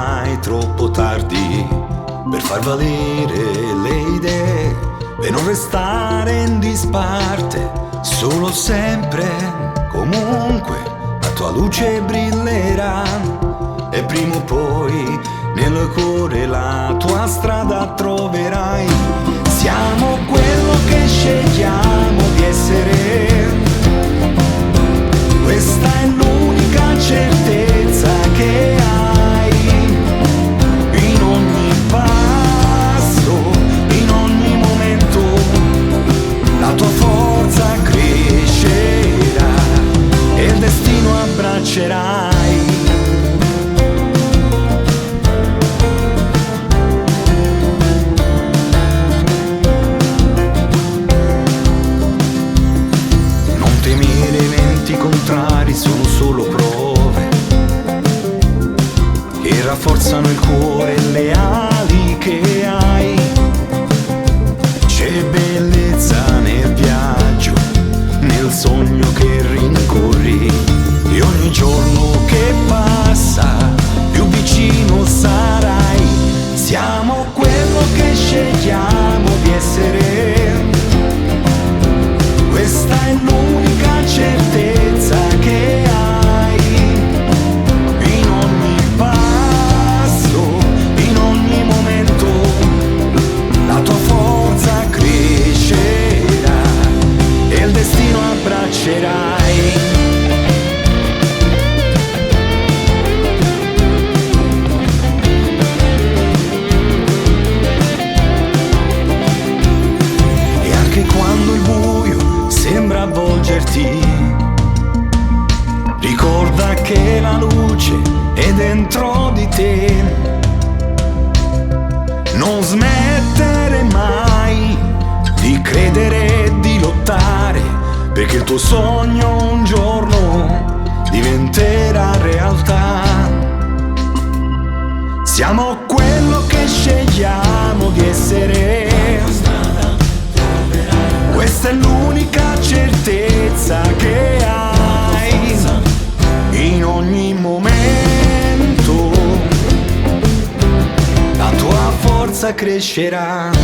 mai troppo tardi per far valere le idee, per non restare in disparte, solo sempre, comunque, la tua luce brillerà e prima o poi nel cuore la tua strada troverai. Siamo quello che scegliamo di essere, questa è l'unica certezza che hai. In ogni passo, in ogni momento, la tua forza crescerà e il destino abbraccerai. Contrari sono solo prove che rafforzano il cuore e le ali che hai. C'è bellezza nel viaggio, nel sogno che rincorri, e ogni giorno che passa più vicino sarai. Siamo quello che scegliamo di essere, questa è l'unica certezza che hai. In ogni passo, in ogni momento, la tua forza crescerà e il destino abbraccerai. E anche quando il buio sembra avvolgerti, ricorda che la luce è dentro di te. Non smettere mai di credere e di lottare, perché il tuo sogno un giorno diventerà realtà. Siamo quello che scegliamo di essere, questa è l'unica certezza che hai. In ogni momento la tua forza crescerà.